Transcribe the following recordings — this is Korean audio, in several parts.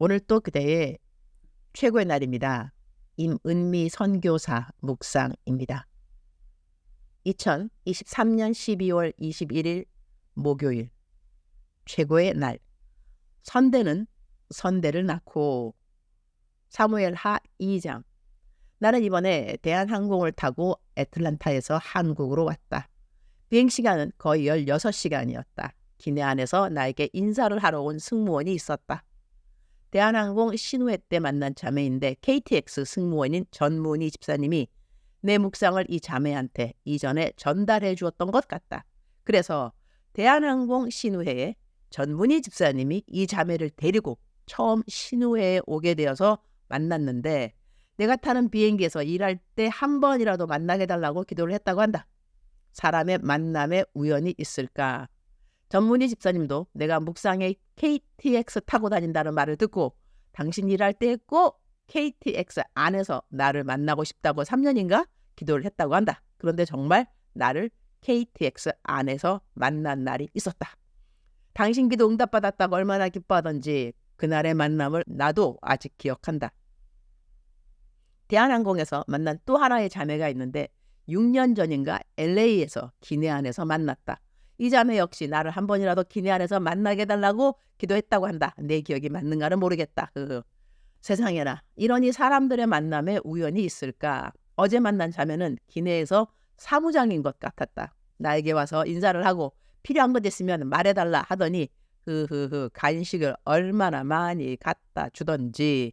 오늘 또 그대의 최고의 날입니다. 임은미 선교사 묵상입니다. 2023년 12월 21일 목요일 최고의 날. 선대는 선대를 낳고. 사무엘하 2장. 나는 이번에 대한항공을 타고 애틀란타에서 한국으로 왔다. 비행시간은 거의 16시간이었다. 기내 안에서 나에게 인사를 하러 온 승무원이 있었다. 대한항공 신우회 때 만난 자매인데 KTX 승무원인 전문희 집사님이 내 묵상을 이 자매한테 이전에 전달해 주었던 것 같다. 그래서 대한항공 신우회에 전문희 집사님이 이 자매를 데리고 처음 신우회에 오게 되어서 만났는데, 내가 타는 비행기에서 일할 때 한 번이라도 만나게 달라고 기도를 했다고 한다. 사람의 만남에 우연이 있을까? 전문희 집사님도 내가 묵상에 KTX 타고 다닌다는 말을 듣고 당신 일할 때 꼭 KTX 안에서 나를 만나고 싶다고 3년인가 기도를 했다고 한다. 그런데 정말 나를 KTX 안에서 만난 날이 있었다. 당신 기도 응답받았다고 얼마나 기뻐하던지 그날의 만남을 나도 아직 기억한다. 대한항공에서 만난 또 하나의 자매가 있는데 6년 전인가 LA에서 기내 안에서 만났다. 이 자매 역시 나를 한 번이라도 기내 안에서 만나게 해달라고 기도했다고 한다. 내 기억이 맞는가는 모르겠다. 세상에나 이러니 사람들의 만남에 우연이 있을까? 어제 만난 자매는 기내에서 사무장인 것 같았다. 나에게 와서 인사를 하고 필요한 것 있으면 말해달라 하더니 간식을 얼마나 많이 갖다 주던지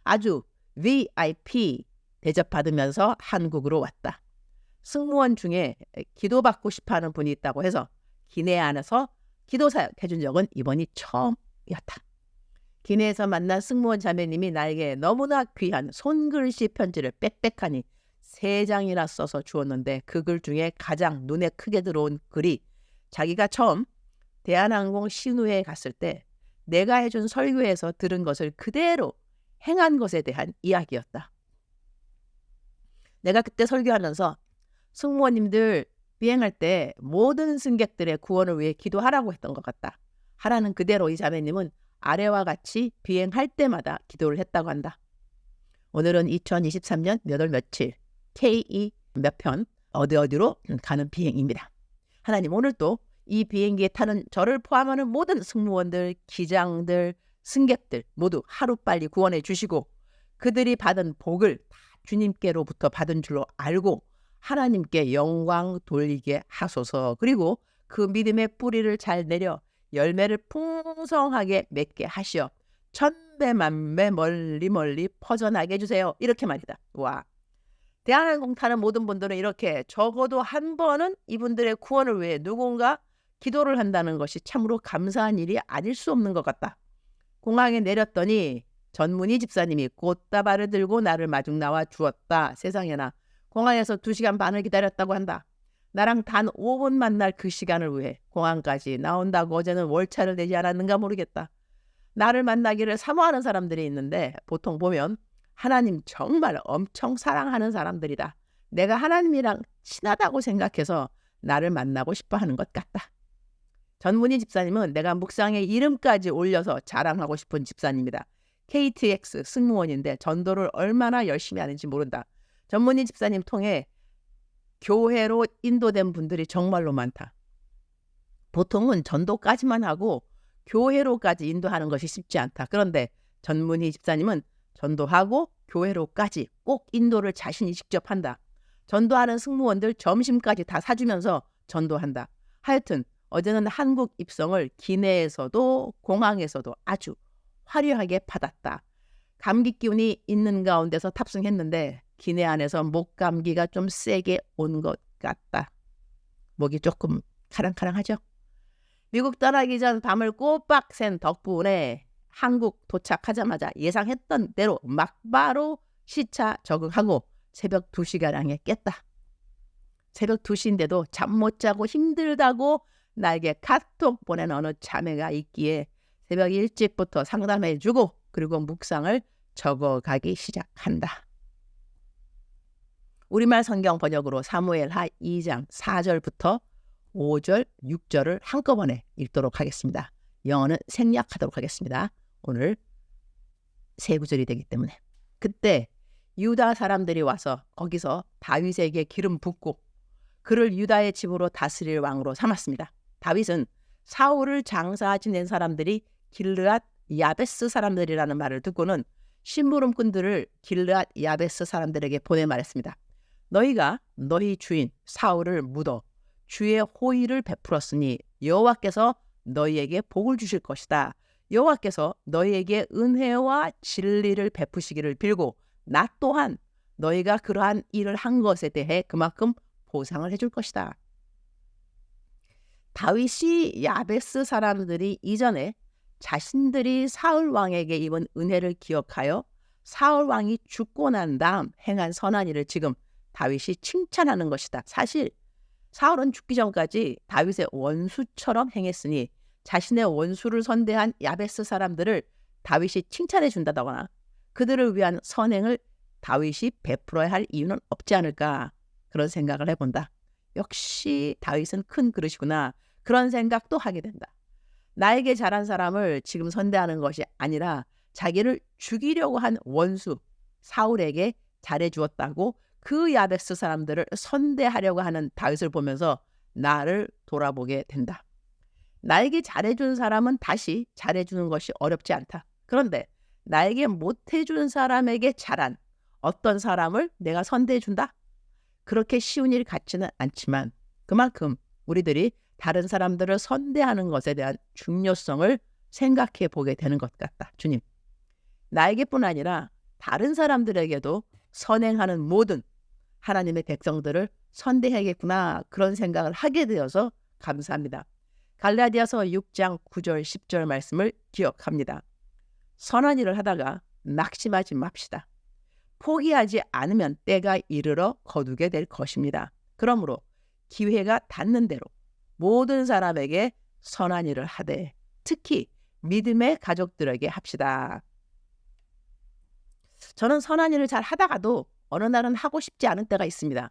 아주 VIP 대접받으면서 한국으로 왔다. 승무원 중에 기도받고 싶어하는 분이 있다고 해서 기내 안에서 기도 사역 해준 적은 이번이 처음이었다. 기내에서 만난 승무원 자매님이 나에게 너무나 귀한 손글씨 편지를 빽빽하니 3장이나 써서 주었는데 그 글 중에 가장 눈에 크게 들어온 글이 자기가 처음 대한항공 신우회에 갔을 때 내가 해준 설교에서 들은 것을 그대로 행한 것에 대한 이야기였다. 내가 그때 설교하면서 승무원님들 비행할 때 모든 승객들의 구원을 위해 기도하라고 했던 것 같다. 하라는 그대로 이 자매님은 아래와 같이 비행할 때마다 기도를 했다고 한다. 오늘은 2023년 몇 월 며칠 KE 몇 편 어디로 가는 비행입니다. 하나님, 오늘 또 이 비행기에 타는 저를 포함하는 모든 승무원들, 기장들, 승객들 모두 하루빨리 구원해 주시고 그들이 받은 복을 다 주님께로부터 받은 줄로 알고 하나님께 영광 돌리게 하소서. 그리고 그 믿음의 뿌리를 잘 내려 열매를 풍성하게 맺게 하시어 천배만배 멀리 퍼져나게 해주세요. 이렇게 말이다. 와, 대한항공 타는 모든 분들은 이렇게 적어도 한 번은 이분들의 구원을 위해 누군가 기도를 한다는 것이 참으로 감사한 일이 아닐 수 없는 것 같다. 공항에 내렸더니 전문희 집사님이 꽃다발을 들고 나를 마중 나와 주었다. 세상에나 공항에서 2시간 반을 기다렸다고 한다. 나랑 단 5분 만날 그 시간을 위해 공항까지 나온다고 어제는 월차를 내지 않았는가 모르겠다. 나를 만나기를 사모하는 사람들이 있는데 보통 보면 하나님 정말 엄청 사랑하는 사람들이다. 내가 하나님이랑 친하다고 생각해서 나를 만나고 싶어 하는 것 같다. 전문희 집사님은 내가 묵상에 이름까지 올려서 자랑하고 싶은 집사님이다. KTX 승무원인데 전도를 얼마나 열심히 하는지 모른다. 전문희 집사님 통해 교회로 인도된 분들이 정말로 많다. 보통은 전도까지만 하고 교회로까지 인도하는 것이 쉽지 않다. 그런데 전문희 집사님은 전도하고 교회로까지 꼭 인도를 자신이 직접 한다. 전도하는 승무원들 점심까지 다 사주면서 전도한다. 하여튼 어제는 한국 입성을 기내에서도 공항에서도 아주 화려하게 받았다. 감기 기운이 있는 가운데서 탑승했는데 기내 안에서 목 감기가 좀 세게 온 것 같다. 목이 조금 카랑카랑하죠? 미국 떠나기 전 밤을 꼬박 샌 덕분에 한국 도착하자마자 예상했던 대로 막바로 시차 적응하고 새벽 2시가량에 깼다. 새벽 2시인데도 잠 못 자고 힘들다고 나에게 카톡 보낸 어느 자매가 있기에 새벽 일찍부터 상담해주고 그리고 묵상을 적어가기 시작한다. 우리말 성경 번역으로 사무엘하 2장 4절부터 5절, 6절을 한꺼번에 읽도록 하겠습니다. 영어는 생략하도록 하겠습니다. 오늘 세 구절이 되기 때문에. 그때 유다 사람들이 와서 거기서 다윗에게 기름 붓고 그를 유다의 집으로 다스릴 왕으로 삼았습니다. 다윗은 사울을 장사 지낸 사람들이 길르앗 야베스 사람들이라는 말을 듣고는 심부름꾼들을 길르앗 야베스 사람들에게 보내 말했습니다. 너희가 너희 주인 사울을 묻어 주의 호의를 베풀었으니 여호와께서 너희에게 복을 주실 것이다. 여호와께서 너희에게 은혜와 진리를 베푸시기를 빌고 나 또한 너희가 그러한 일을 한 것에 대해 그만큼 보상을 해줄 것이다. 다윗이 야베스 사람들이 이전에 자신들이 사울 왕에게 입은 은혜를 기억하여 사울 왕이 죽고 난 다음 행한 선한 일을 지금 다윗이 칭찬하는 것이다. 사실 사울은 죽기 전까지 다윗의 원수처럼 행했으니 자신의 원수를 선대한 야베스 사람들을 다윗이 칭찬해 준다거나 그들을 위한 선행을 다윗이 베풀어야 할 이유는 없지 않을까, 그런 생각을 해본다. 역시 다윗은 큰 그릇이구나, 그런 생각도 하게 된다. 나에게 잘한 사람을 지금 선대하는 것이 아니라 자기를 죽이려고 한 원수 사울에게 잘해 주었다고 그 야베스 사람들을 선대하려고 하는 다윗을 보면서 나를 돌아보게 된다. 나에게 잘해준 사람은 다시 잘해주는 것이 어렵지 않다. 그런데 나에게 못해준 사람에게 잘한 어떤 사람을 내가 선대해준다? 그렇게 쉬운 일 같지는 않지만 그만큼 우리들이 다른 사람들을 선대하는 것에 대한 중요성을 생각해 보게 되는 것 같다. 주님, 나에게뿐 아니라 다른 사람들에게도 선행하는 모든 하나님의 백성들을 선대해야겠구나, 그런 생각을 하게 되어서 감사합니다. 갈라디아서 6장 9절 10절 말씀을 기억합니다. 선한 일을 하다가 낙심하지 맙시다. 포기하지 않으면 때가 이르러 거두게 될 것입니다. 그러므로 기회가 닿는 대로 모든 사람에게 선한 일을 하되 특히 믿음의 가족들에게 합시다. 저는 선한 일을 잘 하다가도 어느 날은 하고 싶지 않은 때가 있습니다.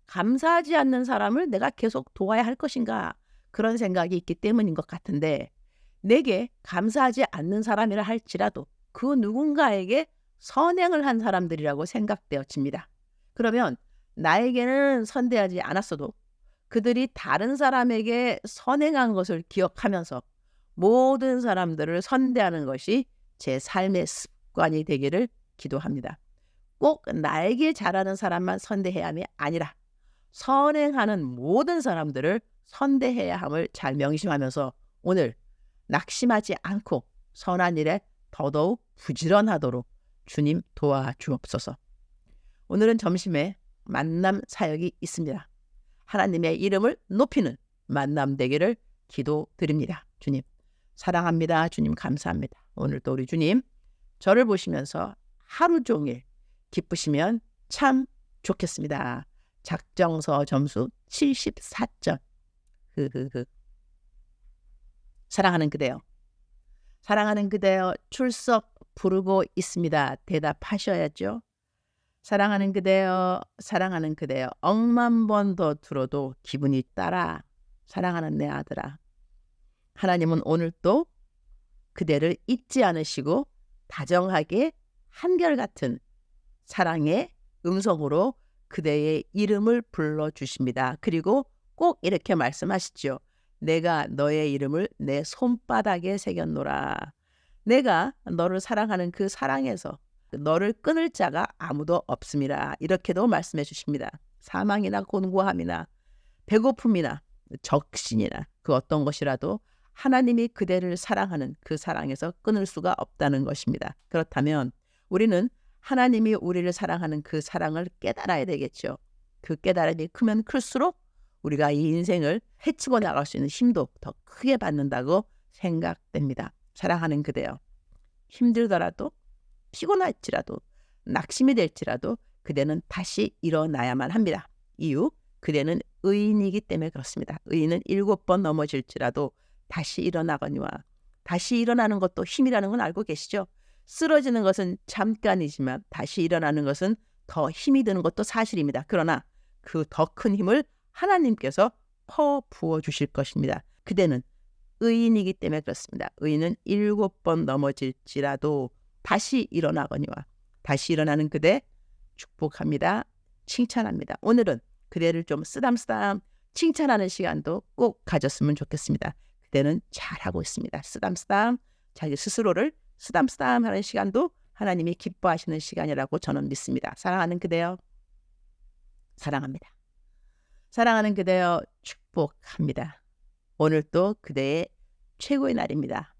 감사하지 않는 사람을 내가 계속 도와야 할 것인가, 그런 생각이 있기 때문인 것 같은데, 내게 감사하지 않는 사람이라 할지라도 그 누군가에게 선행을 한 사람들이라고 생각되어집니다. 그러면 나에게는 선대하지 않았어도 그들이 다른 사람에게 선행한 것을 기억하면서 모든 사람들을 선대하는 것이 제 삶의 습관이 되기를 기도합니다. 꼭 나에게 잘하는 사람만 선대해야 함이 아니라 선행하는 모든 사람들을 선대해야 함을 잘 명심하면서 오늘 낙심하지 않고 선한 일에 더더욱 부지런하도록 주님 도와주옵소서. 오늘은 점심에 만남 사역이 있습니다. 하나님의 이름을 높이는 만남 되기를 기도드립니다. 주님 사랑합니다. 주님 감사합니다. 오늘도 우리 주님 저를 보시면서 하루 종일 기쁘시면 참 좋겠습니다. 작정서 점수 74점. 사랑하는 그대여, 사랑하는 그대여 출석 부르고 있습니다. 대답하셔야죠. 사랑하는 그대여, 사랑하는 그대여, 억만 번 더 들어도 기분이 따라. 사랑하는 내 아들아, 하나님은 오늘 또 그대를 잊지 않으시고 다정하게 한결같은 사랑의 음성으로 그대의 이름을 불러주십니다. 그리고 꼭 이렇게 말씀하시죠. 내가 너의 이름을 내 손바닥에 새겼노라. 내가 너를 사랑하는 그 사랑에서 너를 끊을 자가 아무도 없음이라. 이렇게도 말씀해 주십니다. 사망이나 곤고함이나 배고픔이나 적신이나 그 어떤 것이라도 하나님이 그대를 사랑하는 그 사랑에서 끊을 수가 없다는 것입니다. 그렇다면 우리는 하나님이 우리를 사랑하는 그 사랑을 깨달아야 되겠죠. 그 깨달음이 크면 클수록 우리가 이 인생을 헤치고 나갈 수 있는 힘도 더 크게 받는다고 생각됩니다. 사랑하는 그대여, 힘들더라도 피곤할지라도 낙심이 될지라도 그대는 다시 일어나야만 합니다. 이유, 그대는 의인이기 때문에 그렇습니다. 의인은 7번 넘어질지라도 다시 일어나거니와, 다시 일어나는 것도 힘이라는 건 알고 계시죠? 쓰러지는 것은 잠깐이지만 다시 일어나는 것은 더 힘이 드는 것도 사실입니다. 그러나 그 더 큰 힘을 하나님께서 퍼부어 주실 것입니다. 그대는 의인이기 때문에 그렇습니다. 의인은 7번 넘어질지라도 다시 일어나거니와 다시 일어나는 그대 축복합니다. 칭찬합니다. 오늘은 그대를 좀 쓰담쓰담 칭찬하는 시간도 꼭 가졌으면 좋겠습니다. 그대는 잘하고 있습니다. 쓰담쓰담 자기 스스로를 쓰담쓰담 하는 시간도 하나님이 기뻐하시는 시간이라고 저는 믿습니다. 사랑하는 그대여 사랑합니다. 사랑하는 그대여 축복합니다. 오늘 또 그대의 최고의 날입니다.